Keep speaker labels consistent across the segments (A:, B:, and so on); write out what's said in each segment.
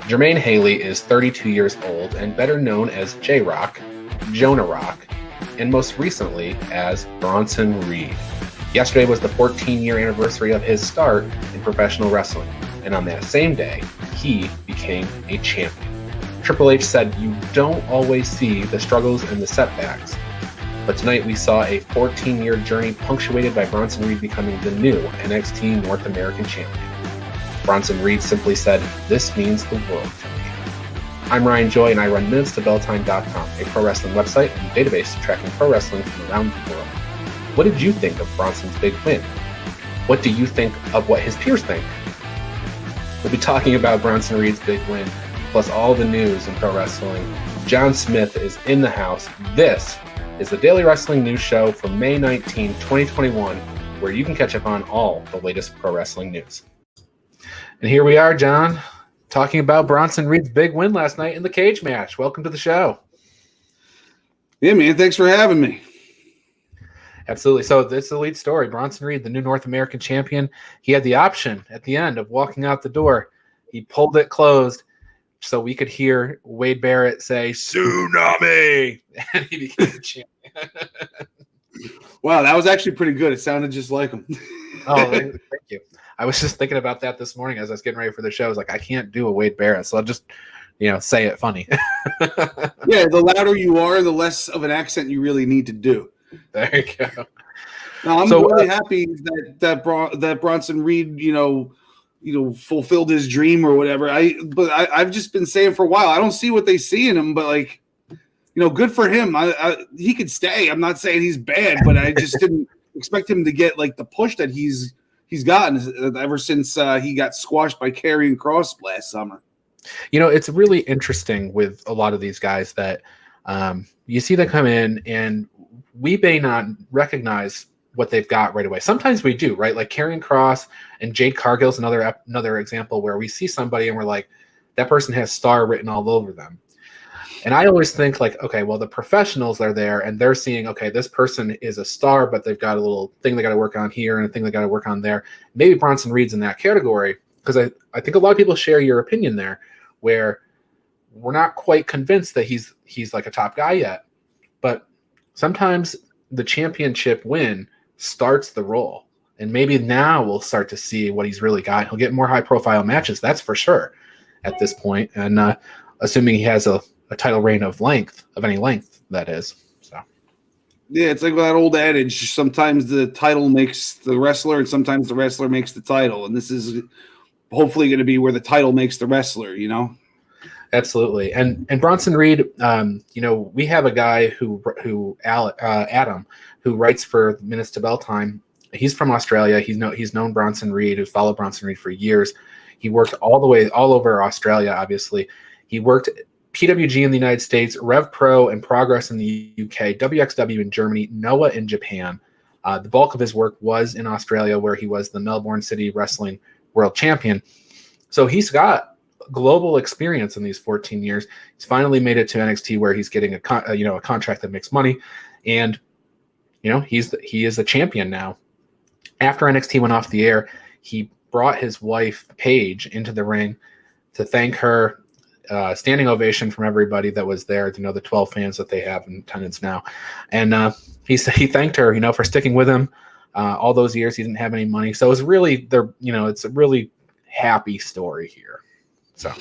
A: Jermain Haley is 32 years old and better known as J-Rock, Jonah Rock, and most recently as Bronson Reed. Yesterday was the 14-year anniversary of his start in professional wrestling, and on that same day, he became a champion. Triple H said you don't always see the struggles and the setbacks, but tonight we saw a 14-year journey punctuated by Bronson Reed becoming the new NXT North American Champion. Bronson Reed simply said, "This means the world to me." I'm Ryan Joy, and I run MinutesToBellTime.com, a pro wrestling website and database tracking pro wrestling from around the world. What did you think of Bronson's big win? What do you think of what his peers think? We'll be talking about Bronson Reed's big win, plus all the news in pro wrestling. John Smith is in the house. This is the Daily Wrestling News Show for May 19, 2021, where you can catch up on all the latest pro wrestling news. And here we are, John, talking about Bronson Reed's big win last night in the cage match. Welcome to the show.
B: Yeah, man. Thanks for having me.
A: Absolutely. So this is the lead story. Bronson Reed, the new North American champion, he had the option at the end of walking out the door. He pulled it closed so we could hear Wade Barrett say, "Tsunami," and he became the champion.
B: Wow, that was actually pretty good. It sounded just like him.
A: Oh, thank you. I was just thinking about that this morning as I was getting ready for the show. I was like, I can't do a Wade Barrett, so I'll just, say it funny.
B: Yeah, the louder you are, the less of an accent you really need to do.
A: There you go.
B: No, I'm really happy that Bronson Reed, fulfilled his dream or whatever. I've just been saying for a while, I don't see what they see in him, but good for him. He could stay. I'm not saying he's bad, but I just didn't expect him to get the push that he's gotten ever since he got squashed by Karrion Kross last summer.
A: It's really interesting with a lot of these guys that you see them come in and we may not recognize what they've got right away. Sometimes we do, right? Like Karrion Kross and Jade Cargill's another example where we see somebody and we're like, that person has star written all over them. And I always think okay, well, the professionals are there and they're seeing, okay, this person is a star, but they've got a little thing they got to work on here and a thing they got to work on there. Maybe Bronson Reed's in that category because I think a lot of people share your opinion there where we're not quite convinced that he's like a top guy yet. But sometimes the championship win starts the role. And maybe now we'll start to see what he's really got. He'll get more high-profile matches, that's for sure, at this point. And assuming he has a title reign of any length, that is. So,
B: yeah, it's like that old adage: sometimes the title makes the wrestler, and sometimes the wrestler makes the title. And this is hopefully going to be where the title makes the wrestler.
A: Absolutely. And Bronson Reed, we have a guy Adam, who writes for Minutes to Bell Time. He's from Australia. He's known Bronson Reed, who's followed Bronson Reed for years. He worked all over Australia, obviously. He worked PWG in the United States, Rev Pro and Progress in the UK, WXW in Germany, Noah in Japan. The bulk of his work was in Australia, where he was the Melbourne City Wrestling World Champion. So he's got global experience in these 14 years. He's finally made it to NXT, where he's getting a contract that makes money, and he is a champion now. After NXT went off the air, he brought his wife Paige into the ring to thank her. Standing ovation from everybody that was there, the 12 fans that they have in attendance now. And he thanked her, for sticking with him all those years. He didn't have any money. So it's really, it's a really happy story here. So,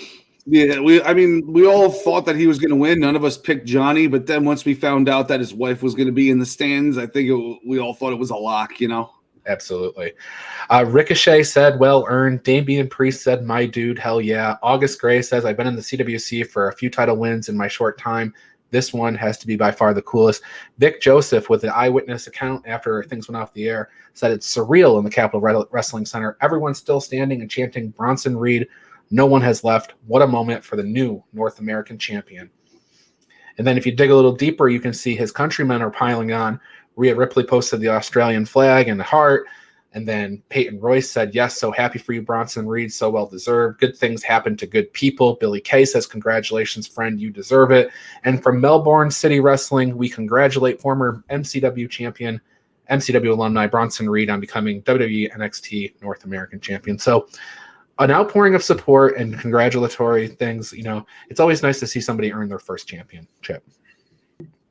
B: yeah, we all thought that he was going to win. None of us picked Johnny, but then once we found out that his wife was going to be in the stands, I think we all thought it was a lock,
A: Absolutely. Ricochet said, well earned. Damian Priest said, my dude, hell yeah. August Gray says, I've been in the CWC for a few title wins in my short time. This one has to be by far the coolest. Vic Joseph, with the eyewitness account after things went off the air, said it's surreal in the Capitol Wrestling Center. Everyone's still standing and chanting Bronson Reed. No one has left. What a moment for the new North American champion. And then if you dig a little deeper, you can see his countrymen are piling on. Rhea Ripley posted the Australian flag and the heart. And then Peyton Royce said, yes, so happy for you, Bronson Reed. So well deserved. Good things happen to good people. Billy Kay says, congratulations, friend. You deserve it. And from Melbourne City Wrestling, we congratulate former MCW champion, MCW alumni Bronson Reed on becoming WWE NXT North American champion. So an outpouring of support and congratulatory things. It's always nice to see somebody earn their first championship.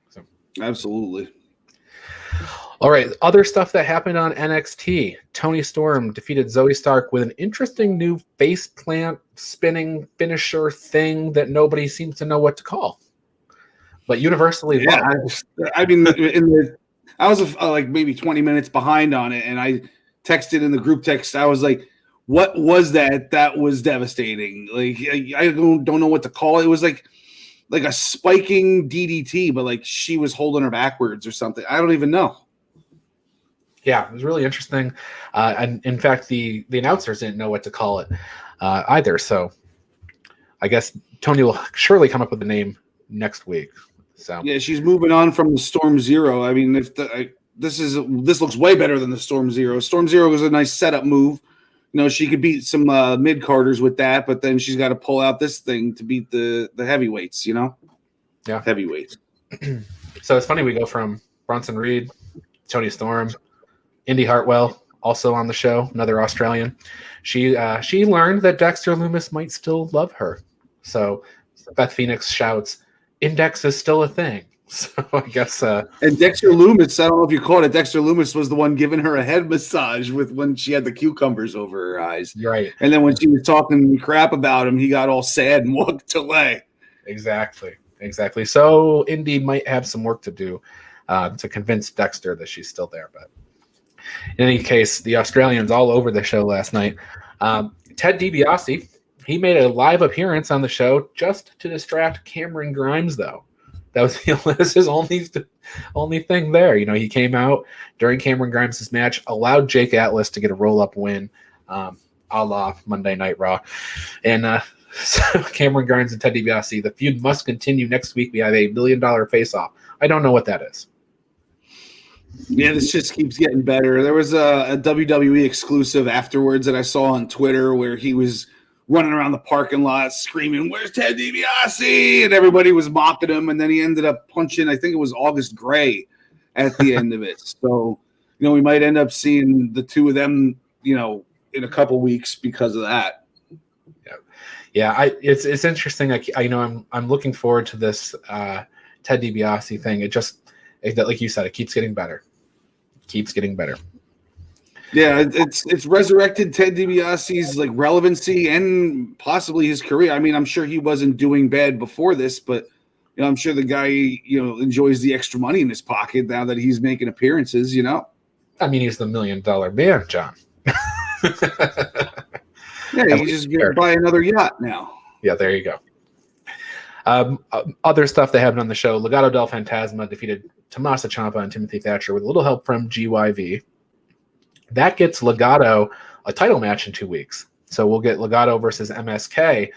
A: So,
B: absolutely.
A: All right, other stuff that happened on NXT. Toni Storm defeated Zoe Stark with an interesting new face plant spinning finisher thing that nobody seems to know what to call, but universally loved.
B: I was like maybe 20 minutes behind on it, and I texted in the group text. I was like, what was that? That was devastating. Like, I don't know what to call it. It was like a spiking DDT, but like she was holding her backwards or something. I don't even know.
A: Yeah, it was really interesting. And in fact, the announcers didn't know what to call it either. So I guess Tony will surely come up with the name next week. So
B: yeah, she's moving on from the Storm Zero. I mean, this looks way better than the Storm Zero. Storm Zero was a nice setup move. She could beat some mid-carders with that, but then she's got to pull out this thing to beat the heavyweights, Yeah. Heavyweights.
A: So it's funny, we go from Bronson Reed, Toni Storm, Indy Hartwell, also on the show, another Australian. She learned that Dexter Lumis might still love her. So Beth Phoenix shouts, Index is still a thing. So I guess
B: and Dexter Lumis, I don't know if you caught it, Dexter Lumis was the one giving her a head massage when she had the cucumbers over her eyes.
A: Right.
B: And then when she was talking crap about him, he got all sad and walked away.
A: Exactly. So Indy might have some work to do to convince Dexter that she's still there. But in any case, the Australians all over the show last night. Ted DiBiase, he made a live appearance on the show just to distract Cameron Grimes, though. That was his only thing there. He came out during Cameron Grimes' match, allowed Jake Atlas to get a roll-up win, a la Monday Night Raw. And so Cameron Grimes and Ted DiBiase, the feud must continue next week. We have a $1 million face-off. I don't know what that is.
B: Yeah, this just keeps getting better. There was a WWE exclusive afterwards that I saw on Twitter where he was running around the parking lot screaming, "Where's Ted DiBiase?" And everybody was mocking him. And then he ended up punching, I think it was August Gray at the end of it. So, we might end up seeing the two of them, in a couple weeks because of that.
A: Yeah. It's interesting. I'm looking forward to this Ted DiBiase thing. Like you said, it keeps getting better.
B: Yeah, it's resurrected Ted DiBiase's like relevancy and possibly his career. I mean, I'm sure he wasn't doing bad before this, but I'm sure the guy enjoys the extra money in his pocket now that he's making appearances.
A: I mean, he's the $1 million man, John.
B: Yeah, he just gonna buy another yacht now.
A: Yeah, there you go. Other stuff that happened on the show: Legado del Fantasma defeated Tommaso Ciampa and Timothy Thatcher with a little help from GYV. That gets Legado a title match in 2 weeks. So we'll get Legado versus MSK.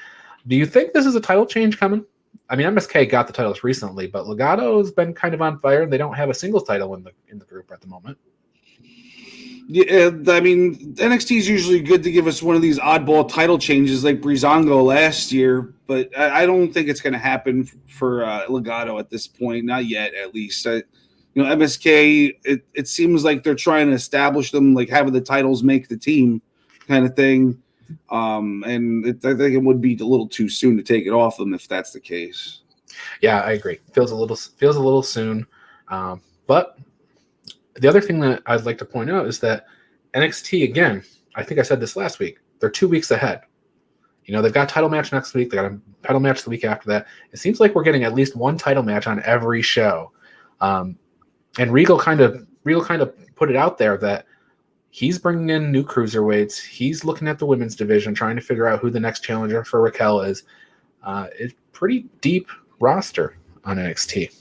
A: Do you think this is a title change coming? I mean, MSK got the titles recently, but Legado has been kind of on fire. They don't have a singles title in the group at the moment.
B: Yeah, I mean, NXT is usually good to give us one of these oddball title changes like Breezango last year, but I don't think it's going to happen for Legado at this point. Not yet, at least. MSK, it seems like they're trying to establish them, like having the titles make the team kind of thing. And I think it would be a little too soon to take it off them if that's the case.
A: Yeah, I agree. Feels a little soon. But the other thing that I'd like to point out is that NXT, again, I think I said this last week, they're 2 weeks ahead. They've got a title match next week. They got a title match the week after that. It seems like we're getting at least one title match on every show. And Regal kind of put it out there that he's bringing in new cruiserweights. He's looking at the women's division, trying to figure out who the next challenger for Raquel is. It's pretty deep roster on NXT.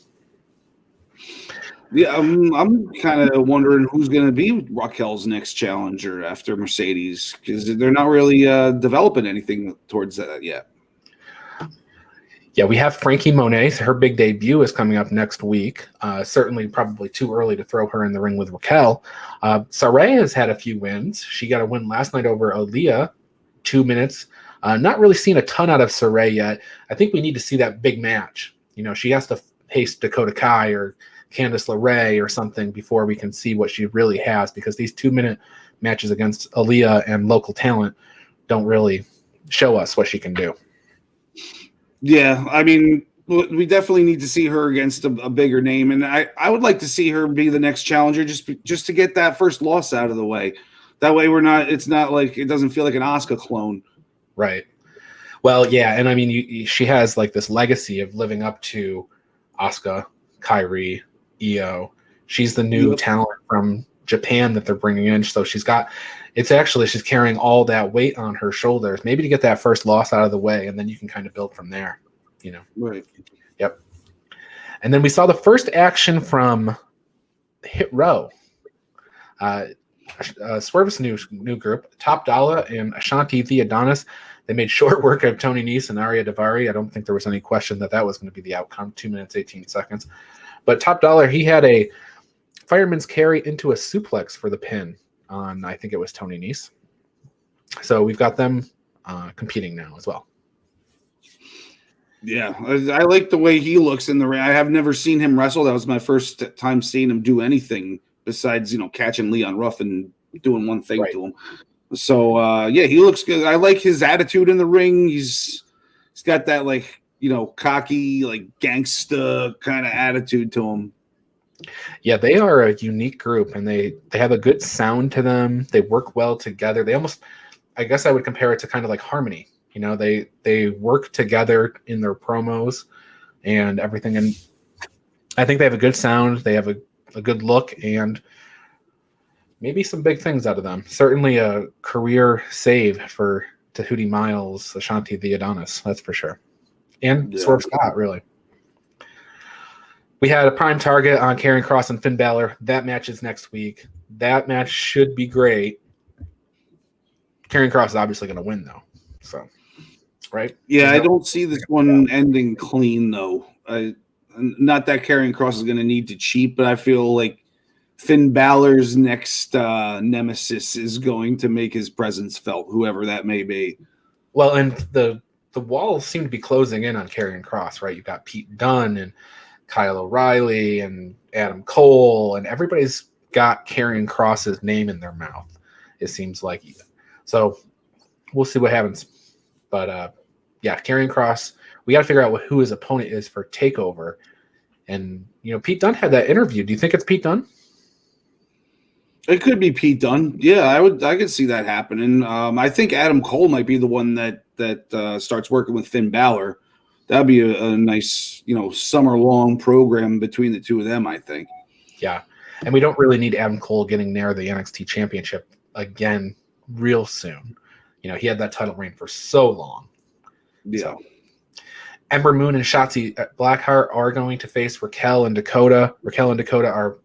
B: Yeah, I'm kind of wondering who's going to be Raquel's next challenger after Mercedes, because they're not really developing anything towards that yet.
A: Yeah, we have Frankie Monet. Her big debut is coming up next week. Certainly probably too early to throw her in the ring with Raquel. Saurav has had a few wins. She got a win last night over Aaliyah, 2 minutes. Not really seen a ton out of Saurav yet. I think we need to see that big match. She has to face Dakota Kai or Candice LeRae or something before we can see what she really has, because these 2 minute matches against Aaliyah and local talent don't really show us what she can do.
B: Yeah, I mean, we definitely need to see her against a bigger name, and I would like to see her be the next challenger just to get that first loss out of the way. That way it's not like it doesn't feel like an Asuka clone.
A: Right. Well, yeah, and I mean, she has like this legacy of living up to Asuka, Kairi, Io. She's the new talent from Japan that they're bringing in, so she's carrying all that weight on her shoulders. Maybe to get that first loss out of the way, and then you can kind of build from there.
B: Right.
A: Yep. And then we saw the first action from Hit Row. Swerve's new group, Top Dollar and Ashanti the Adonis. They made short work of Tony Nese and Arya Daivari. I don't think there was any question that was going to be the outcome. 2 minutes, 18 seconds. But Top Dollar, he had a fireman's carry into a suplex for the pin on, I think it was Tony Nese. So we've got them competing now as well.
B: Yeah, I like the way he looks in the ring. I have never seen him wrestle. That was my first time seeing him do anything besides, catching Leon Ruff and doing one thing to him. So, he looks good. I like his attitude in the ring. He's got that, cocky, gangsta kind of attitude to him.
A: Yeah, they are a unique group, and they have a good sound to them. They work well together. They almost, I guess I would compare it to kind of like Harmony. They work together in their promos and everything. And I think they have a good sound. They have a good look and maybe some big things out of them. Certainly a career save for Tahuti Miles, Ashanti the Adonis, that's for sure. And Swerve Scott, really. We had a prime target on Karrion Kross and Finn Balor. That match is next week. That match should be great. Karrion Kross is obviously going to win, though. So, right?
B: Yeah, I don't see this one ending clean, though. Not that Karrion Kross is going to need to cheat, but I feel like Finn Balor's next nemesis is going to make his presence felt, whoever that may be.
A: Well, and the walls seem to be closing in on Karrion Kross, right? You've got Pete Dunne and Kyle O'Reilly and Adam Cole, and everybody's got Karrion Kross's name in their mouth, it seems like. So we'll see what happens. But, Karrion Kross, we got to figure out who his opponent is for TakeOver. And, Pete Dunne had that interview. Do you think it's Pete Dunne?
B: It could be Pete Dunne. Yeah, I could see that happening. I think Adam Cole might be the one that starts working with Finn Balor. That'd be a nice, summer-long program between the two of them, I think. Yeah,
A: and we don't really need Adam Cole getting near the NXT Championship again real soon. He had that title reign for so long.
B: Yeah.
A: So, Ember Moon and Shotzi Blackheart are going to face Raquel and Dakota. Raquel and Dakota are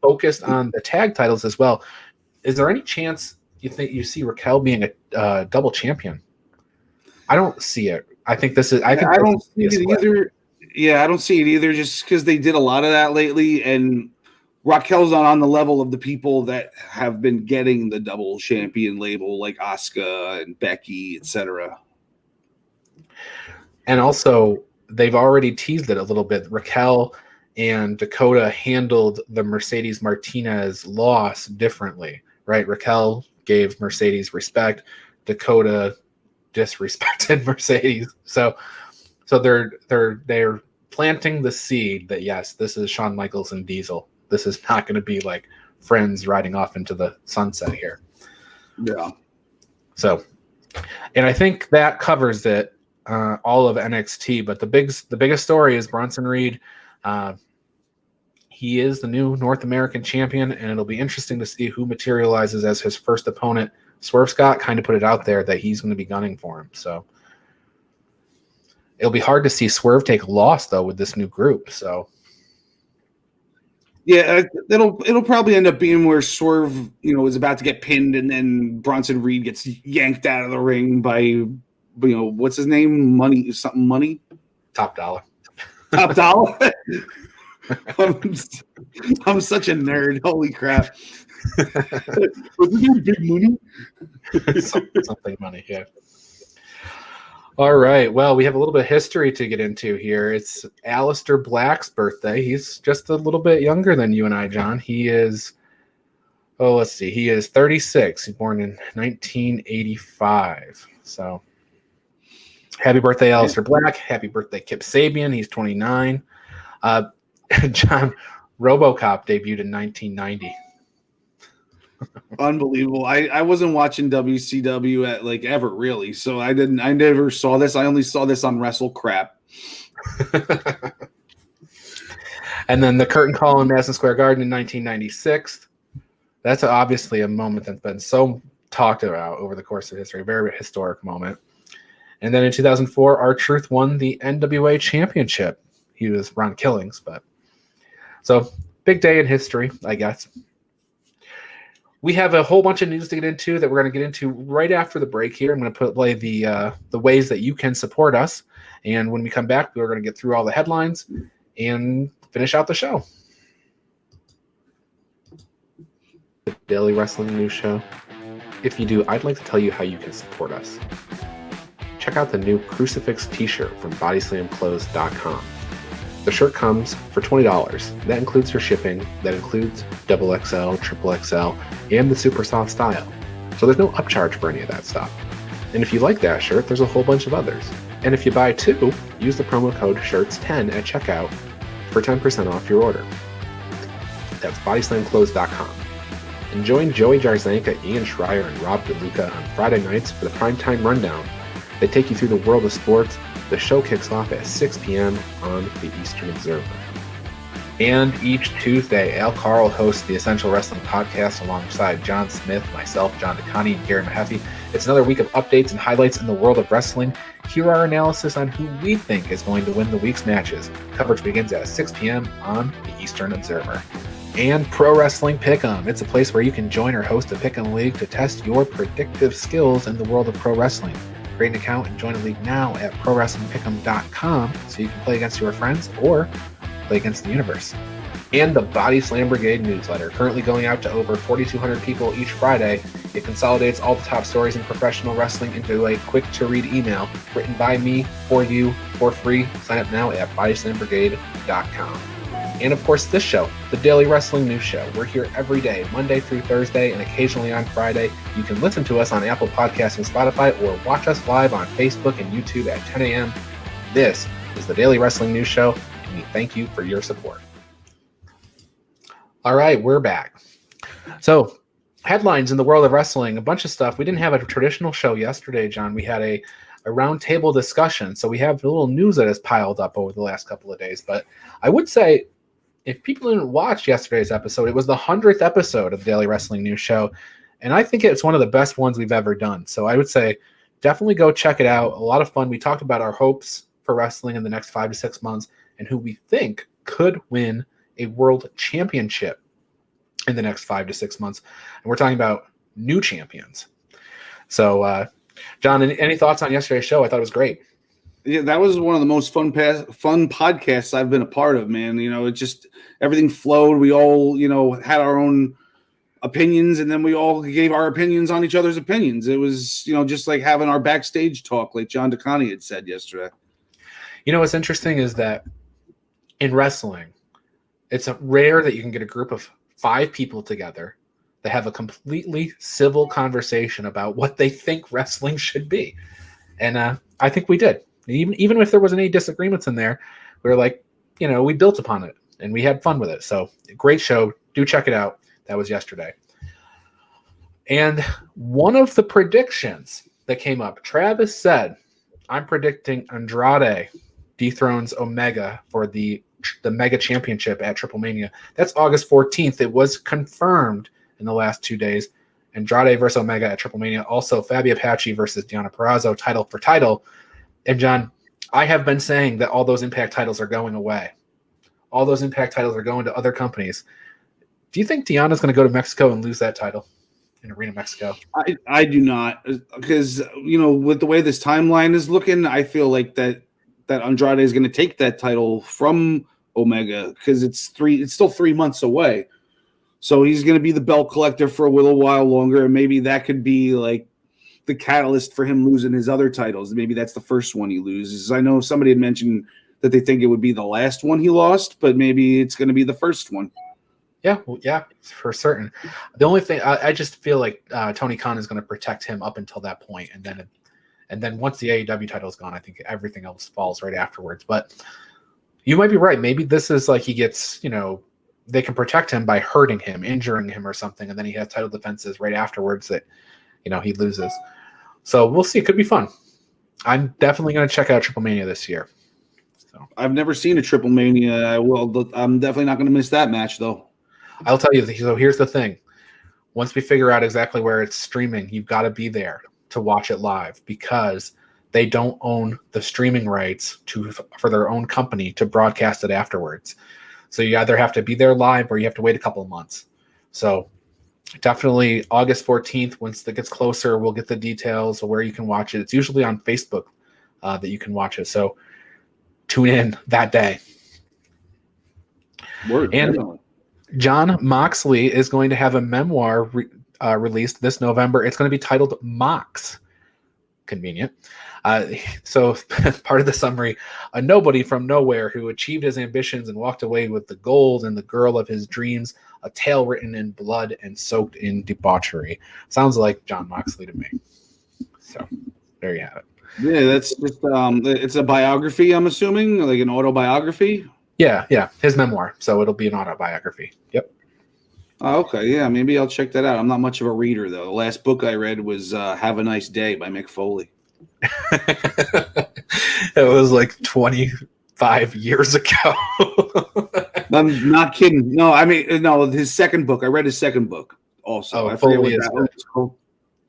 A: focused on the tag titles as well. Is there any chance you think you see Raquel being a double champion? I don't see it. I think this is. I
B: don't see it either. Yeah, I don't see it either. Just because they did a lot of that lately, and Raquel's not on the level of the people that have been getting the double champion label, like Asuka and Becky, etc.
A: And also, they've already teased it a little bit. Raquel and Dakota handled the Mercedes Martinez loss differently, right? Raquel gave Mercedes respect. Dakota disrespected Mercedes. So they're planting the seed that yes, this is Shawn Michaels and Diesel. This is not going to be like friends riding off into the sunset here.
B: Yeah.
A: So, and I think that covers it. All of NXT, but the biggest story is Bronson Reed. He is the new North American champion, and it'll be interesting to see who materializes as his first opponent. Swerve Scott kind of put it out there that he's going to be gunning for him. So it'll be hard to see Swerve take a loss though with this new group. So
B: yeah, it'll probably end up being where Swerve, is about to get pinned, and then Bronson Reed gets yanked out of the ring by, what's his name? Money.
A: Top Dollar.
B: Top Dollar. I'm such a nerd. Holy crap. Was it big money?
A: Something money, yeah. All right. Well, we have a little bit of history to get into here. It's Aleister Black's birthday. He's just a little bit younger than you and I, John. He is Oh, let's see. He is 36. He's born in 1985. So happy birthday, Aleister Black. Happy birthday, Kip Sabian. He's 29. John, RoboCop debuted in 1990.
B: Unbelievable. I wasn't watching WCW at like ever really, so I never saw this. I only saw this on Wrestle Crap.
A: And then the curtain call in Madison Square Garden in 1996. That's obviously a moment that's been so talked about over the course of history. A very historic moment. And then in 2004, R-Truth won the NWA Championship. He was Ron Killings, but so big day in history, I guess. We have a whole bunch of news to get into that we're going to get into right after the break here. I'm going to play the ways that you can support us. And when we come back, we're going to get through all the headlines and finish out the show. The Daily Wrestling News Show. If you do, I'd like to tell you how you can support us. Check out the new Crucifix t-shirt from bodyslamclothes.com. The shirt comes for $20. That includes your shipping. That includes XXL, XXL, and the super soft style. So there's no upcharge for any of that stuff. And if you like that shirt, there's a whole bunch of others. And if you buy two, use the promo code SHIRTS10 at checkout for 10% off your order. That's bodyslamclothes.com. And join Joey Jarzanka, Ian Schreier, and Rob DeLuca on Friday nights for the Primetime Rundown. They take you through the world of sports. The show kicks off at 6 p.m. on the Eastern Observer. And each Tuesday, Al Carl hosts the Essential Wrestling Podcast alongside John Smith, myself, John DeConnie, and Gary Mahaffey. It's another week of updates and highlights in the world of wrestling. Here are our analysis on who we think is going to win the week's matches. Coverage begins at 6 p.m. on the Eastern Observer. And Pro Wrestling Pick'em. It's a place where you can join or host a Pick'em League to test your predictive skills in the world of pro wrestling. Create an account and join a league now at ProWrestlingPick'em.com so you can play against your friends or play against the universe. And the Body Slam Brigade newsletter, currently going out to over 4,200 people each Friday. It consolidates all the top stories in professional wrestling into a quick-to-read email written by me for you for free. Sign up now at BodySlamBrigade.com. And of course, this show, the Daily Wrestling News Show. We're here every day, Monday through Thursday, and occasionally on Friday. You can listen to us on Apple Podcasts and Spotify, or watch us live on Facebook and YouTube at 10 a.m. This is the Daily Wrestling News Show, and we thank you for your support. All right, we're back. So, headlines in the world of wrestling, a bunch of stuff. We didn't have a traditional show yesterday, John. We had a roundtable discussion, so we have a little news that has piled up over the last couple of days. But I would say, if people didn't watch yesterday's episode, it was the 100th episode of the Daily Wrestling News Show, and I think it's one of the best ones we've ever done. So I would say definitely go check it out. A lot of fun. We talked about our hopes for wrestling in the next 5 to 6 months and who we think could win a world championship in the next 5 to 6 months. And we're talking about new champions. So, John, any thoughts on yesterday's show? I thought it was great.
B: Yeah, that was one of the most fun podcasts I've been a part of, man. You know, it just everything flowed. We all, had our own opinions, and then we all gave our opinions on each other's opinions. It was, just like having our backstage talk, like John DeConnie had said yesterday.
A: What's interesting is that in wrestling, it's rare that you can get a group of 5 people together that have a completely civil conversation about what they think wrestling should be. And I think we did. Even if there wasn't any disagreements in there, we were like, we built upon it and we had fun with it. So great show. Do check it out. That was yesterday. And one of the predictions that came up, Travis said, I'm predicting Andrade dethrones Omega for the Mega Championship at Triple Mania. That's August 14th. It was confirmed in the last 2 days. Andrade versus Omega at Triple Mania. Also, Fabi Apache versus Deonna Purrazzo, title for title. And John, I have been saying that all those Impact titles are going away. All those Impact titles are going to other companies. Do you think Deonna's going to go to Mexico and lose that title in Arena Mexico?
B: I do not, because with the way this timeline is looking, I feel like that Andrade is going to take that title from Omega because it's still 3 months away. So he's going to be the belt collector for a little while longer, and maybe that could be like the catalyst for him losing his other titles. Maybe that's the first one he loses. I know somebody had mentioned that they think it would be the last one he lost, but maybe it's going to be the first one.
A: Yeah, yeah, for certain. The only thing I just feel like Tony Khan is going to protect him up until that point, and then once the AEW title is gone, I think everything else falls right afterwards. But you might be right. Maybe this is like he gets, they can protect him by hurting him, injuring him, or something, and then he has title defenses right afterwards that he loses. So we'll see. It could be fun. I'm definitely going to check out Triple Mania this year. So
B: I've never seen a Triple Mania. I'm definitely not going to miss that match, though.
A: I'll tell you. So here's the thing. Once we figure out exactly where it's streaming, you've got to be there to watch it live because they don't own the streaming rights for their own company to broadcast it afterwards. So you either have to be there live or you have to wait a couple of months. So definitely August 14th, once it gets closer, we'll get the details of where you can watch it. It's usually on Facebook that you can watch it. So tune in that day.
B: Word,
A: and
B: definitely.
A: Jon Moxley is going to have a memoir released this November. It's going to be titled Mox. Convenient. So part of the summary, a nobody from nowhere who achieved his ambitions and walked away with the gold and the girl of his dreams, a tale written in blood and soaked in debauchery. Sounds like Jon Moxley to me. So there you have it.
B: Yeah, that's just it's a biography, I'm assuming, like an autobiography.
A: Yeah, his memoir. So it'll be an autobiography. Yep.
B: Okay, yeah, maybe I'll check that out. I'm not much of a reader, though. The last book I read was Have a Nice Day by Mick Foley.
A: It was like 25 years ago.
B: I'm not kidding. No, I mean, no, his second book. I read his second book also. I forget what that was called.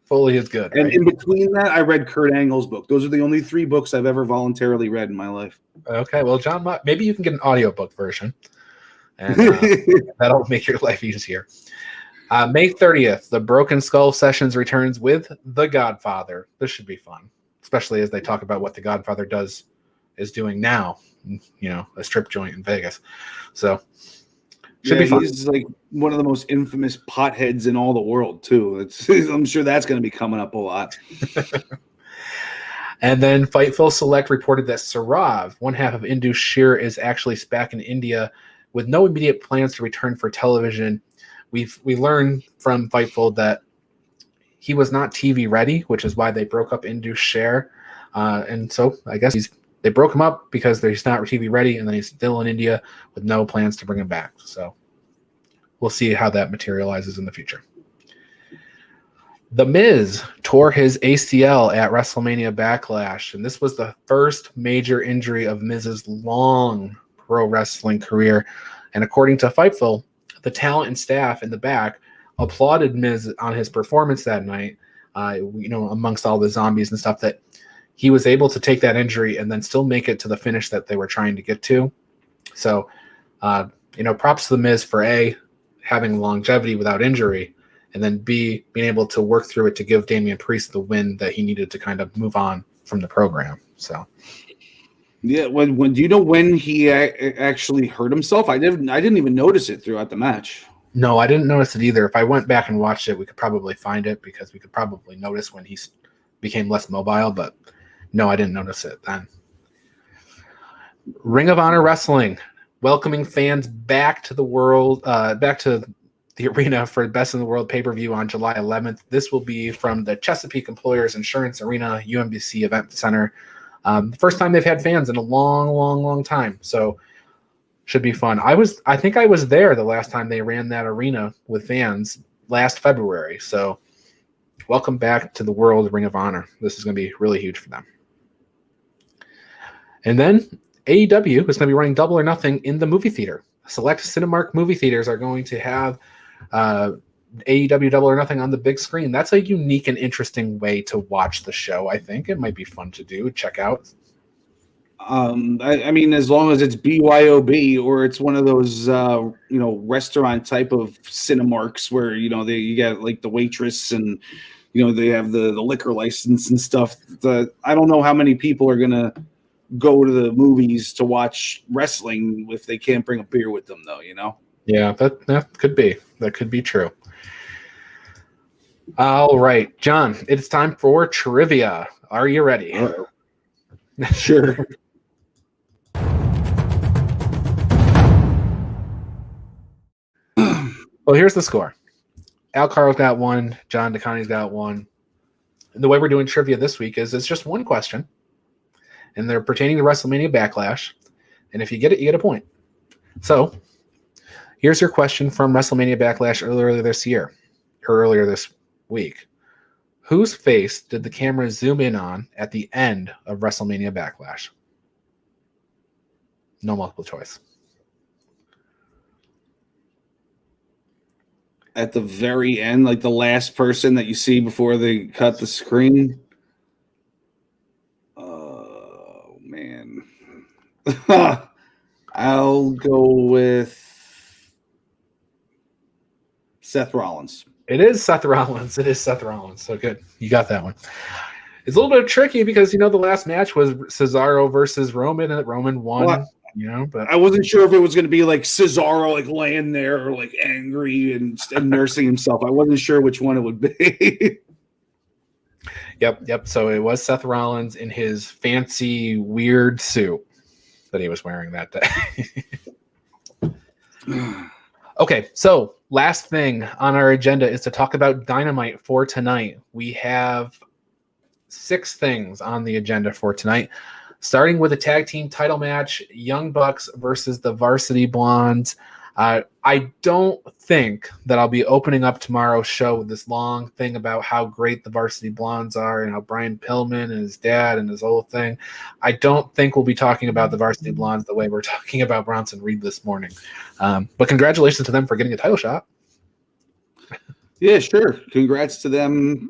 A: Foley is good.
B: And
A: right?
B: in between that, I read Kurt Angle's book. Those are the only 3 books I've ever voluntarily read in my life.
A: Okay, well, John, maybe you can get an audiobook version. And that'll make your life easier. May 30th, the Broken Skull Sessions returns with The Godfather. This should be fun, especially as they talk about what The Godfather is doing now, a strip joint in Vegas. So should be fun.
B: He's like one of the most infamous potheads in all the world, too. I'm sure that's going to be coming up a lot.
A: And then Fightful Select reported that Saurav, one half of Indus Sher, is actually back in India with no immediate plans to return for television. We learned from Fightful that he was not TV ready, which is why they broke up Indus Sher. And so I guess they broke him up because he's not TV ready, and then he's still in India with no plans to bring him back. So we'll see how that materializes in the future. The Miz tore his ACL at WrestleMania Backlash, and this was the first major injury of Miz's long pro wrestling career. And according to Fightful, the talent and staff in the back applauded Miz on his performance that night, amongst all the zombies and stuff, that he was able to take that injury and then still make it to the finish that they were trying to get to. So, props to the Miz for A, having longevity without injury, and then B, being able to work through it to give Damian Priest the win that he needed to kind of move on from the program. So,
B: yeah, when do you know when he actually hurt himself? I didn't even notice it throughout the match.
A: No, I didn't notice it either. If I went back and watched it, we could probably find it because we could probably notice when he became less mobile. But no, I didn't notice it then. Ring of Honor Wrestling welcoming fans back to the world, back to the arena for Best in the World pay-per-view on July 11th. This will be from the Chesapeake Employers Insurance Arena, UMBC Event Center. First time they've had fans in a long time. So should be fun. I think I was there the last time they ran that arena with fans last February. So welcome back to the World Ring of Honor. This is going to be really huge for them. And then AEW is going to be running Double or Nothing in the movie theater. Select Cinemark movie theaters are going to have AEW Double or Nothing on the big screen. That's a unique and interesting way to watch the show. I think it might be fun to do. Check out.
B: I mean, as long as it's BYOB or it's one of those restaurant type of Cinemarks where you get like the waitress and they have the liquor license and stuff. I don't know how many people are gonna go to the movies to watch wrestling if they can't bring a beer with them, though.
A: Yeah, that could be. That could be true. All right, John, it's time for trivia. Are you ready?
B: Sure.
A: Well, here's the score. Al Carl's got 1. John DeConnie's got 1. And the way we're doing trivia this week is it's just one question, and they're pertaining to WrestleMania Backlash. And if you get it, you get a point. So here's your question from WrestleMania Backlash earlier this week. Whose face did the camera zoom in on at the end of WrestleMania Backlash? No multiple choice.
B: At the very end, like the last person that you see before they cut the screen. Oh, man. I'll go with Seth Rollins.
A: It is Seth Rollins. So good. You got that one. It's a little bit tricky because, the last match was Cesaro versus Roman, and Roman won.
B: Well,
A: but
B: I wasn't sure if it was going to be like Cesaro, like laying there, or like angry and nursing himself. I wasn't sure which one it would be.
A: Yep. So it was Seth Rollins in his fancy, weird suit that he was wearing that day. Okay, so last thing on our agenda is to talk about Dynamite for tonight. We have 6 things on the agenda for tonight. Starting with a tag team title match, Young Bucks versus the Varsity Blondes. I don't think that I'll be opening up tomorrow's show with this long thing about how great the Varsity Blondes are and how Brian Pillman and his dad and his whole thing. I don't think we'll be talking about the Varsity Blondes the way we're talking about Bronson Reed this morning. But congratulations to them for getting a title shot.
B: Yeah, sure. Congrats to them.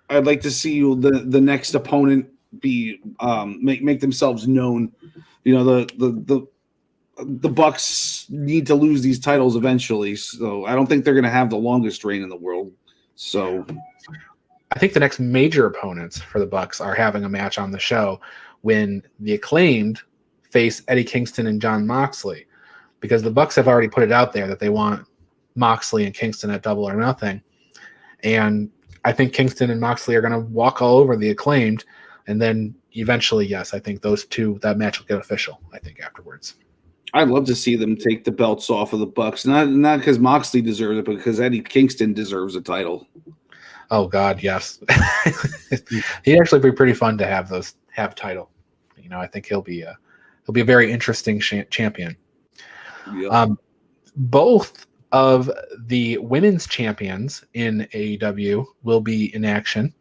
B: I'd like to see the next opponent be make themselves known. The Bucks need to lose these titles eventually, so I don't think they're going to have the longest reign in the world. So
A: I think the next major opponents for the Bucks are having a match on the show when the Acclaimed face Eddie Kingston and Jon Moxley, because the Bucks have already put it out there that they want Moxley and Kingston at Double or Nothing, and I think Kingston and Moxley are going to walk all over the Acclaimed, and then eventually, yes, I think that match will get official, I think, afterwards.
B: I'd love to see them take the belts off of the Bucks, not because Moxley deserves it, but because Eddie Kingston deserves a title.
A: Oh God, yes. He'd actually be pretty fun to have title. I think he'll be a very interesting champion.
B: Yeah.
A: Both of the women's champions in AEW will be in action.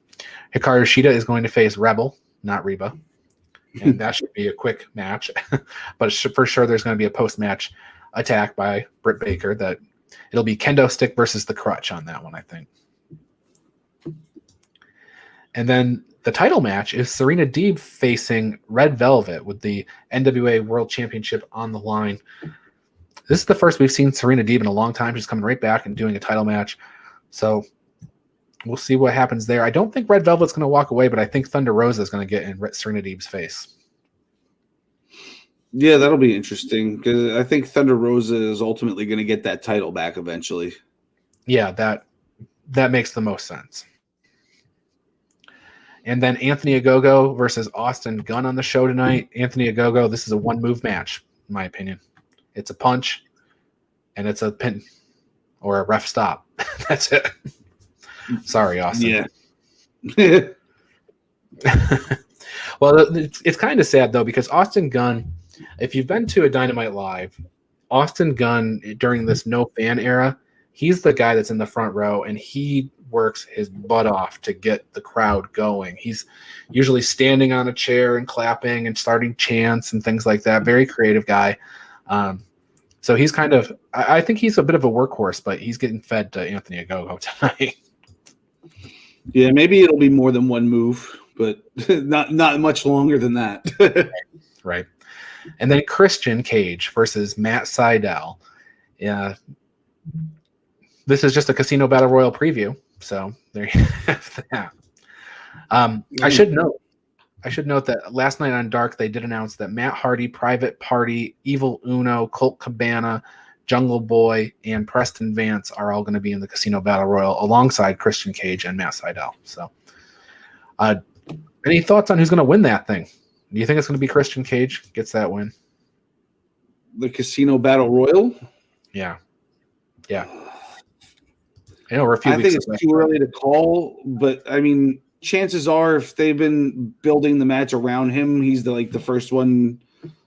A: Hikaru Shida is going to face Rebel, not Reba. And that should be a quick match. But for sure there's going to be a post-match attack by Britt Baker that it'll be kendo stick versus the crutch on that one, I think. And then the title match is Serena Deeb facing Red Velvet with the NWA World Championship on the line. This is the first we've seen Serena Deeb in a long time. She's coming right back and doing a title match. So we'll see what happens there. I don't think Red Velvet's going to walk away, but I think Thunder Rosa is going to get in Serena Deeb's face.
B: Yeah, that'll be interesting because I think Thunder Rosa is ultimately going to get that title back eventually.
A: Yeah, that makes the most sense. And then Anthony Ogogo versus Austin Gunn on the show tonight. Anthony Ogogo, this is a one-move match, in my opinion. It's a punch, and it's a pin or a ref stop. That's it. Sorry, Austin.
B: Yeah.
A: Well, it's kind of sad, though, because Austin Gunn, if you've been to a Dynamite Live, Austin Gunn, during this no-fan era, he's the guy that's in the front row, and he works his butt off to get the crowd going. He's usually standing on a chair and clapping and starting chants and things like that. Very creative guy. So he's kind of – I think he's a bit of a workhorse, but he's getting fed to Anthony Ogogo tonight.
B: Yeah, maybe it'll be more than one move, but not much longer than that.
A: Right. And then Christian Cage versus Matt Sydal. Yeah. This is just a Casino Battle Royal preview, so there you have that. I should note that last night on Dark they did announce that Matt Hardy, Private Party, Evil Uno, Colt Cabana, Jungle Boy, and Preston Vance are all going to be in the Casino Battle Royal alongside Christian Cage and Matt Sydal. So, any thoughts on who's going to win that thing? Do you think it's going to be Christian Cage gets that win?
B: The Casino Battle Royal?
A: Yeah. Yeah. I know we're a few
B: I
A: weeks
B: think it's too early to call, but I mean, chances are if they've been building the match around him, he's the first one,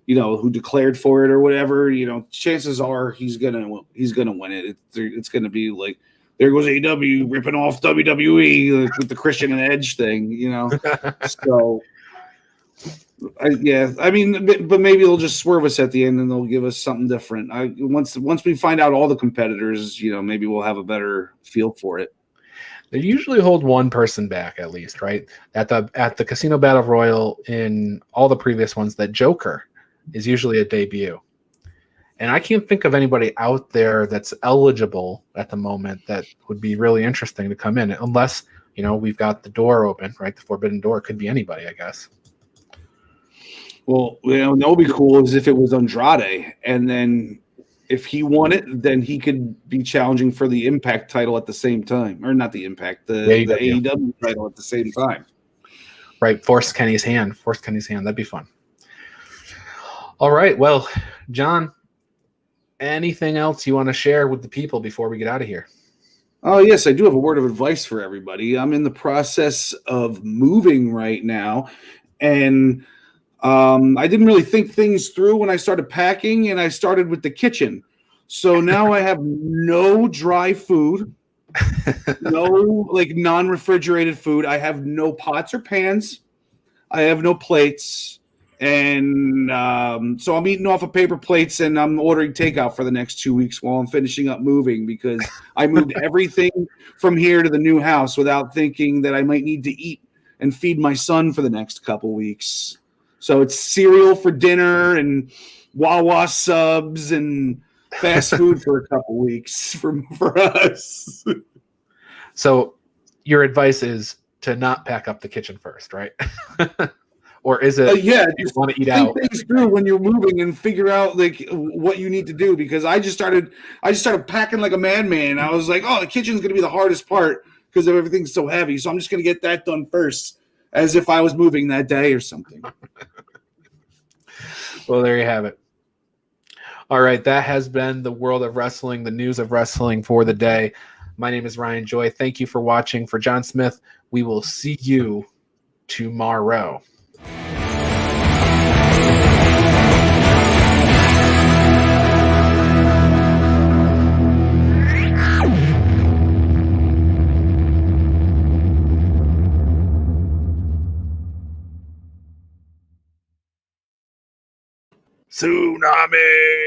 B: who declared for it or whatever. Chances are he's gonna win it. It's gonna be like, there goes AEW ripping off WWE with the Christian and Edge thing, So, I mean, but maybe they'll just swerve us at the end and they'll give us something different. Once we find out all the competitors, maybe we'll have a better feel for it.
A: They usually hold one person back at least, right? At the Casino Battle Royal in all the previous ones, that Joker is usually a debut. And I can't think of anybody out there that's eligible at the moment that would be really interesting to come in, unless, we've got the door open, right? The forbidden door. Could be anybody, I guess.
B: Well, that would be cool is if it was Andrade, and then if he won it, then he could be challenging for the Impact title at the same time. Or not the Impact, the AEW title at the same time.
A: Right, force Kenny's hand. That'd be fun. All right, well, John, anything else you want to share with the people before we get out of here?
B: Oh, yes, I do have a word of advice for everybody. I'm in the process of moving right now, and I didn't really think things through when I started packing, and I started with the kitchen. So now I have no dry food, no non-refrigerated food. I have no pots or pans. I have no plates. And so I'm eating off of paper plates, and I'm ordering takeout for the next 2 weeks while I'm finishing up moving, because I moved everything from here to the new house without thinking that I might need to eat and feed my son for the next couple weeks. So it's cereal for dinner and Wawa subs and fast food for a couple weeks for us.
A: So your advice is to not pack up the kitchen first, right? Or is it
B: you
A: want to eat
B: think
A: out?
B: things through when you're moving and figure out what you need to do, because I just started packing like a madman. I was like, oh, the kitchen's going to be the hardest part because everything's so heavy. So I'm just going to get that done first, as if I was moving that day or something.
A: Well, there you have it. All right, that has been the world of wrestling, the news of wrestling for the day. My name is Ryan Joy. Thank you for watching. For John Smith, we will see you tomorrow. Tsunami!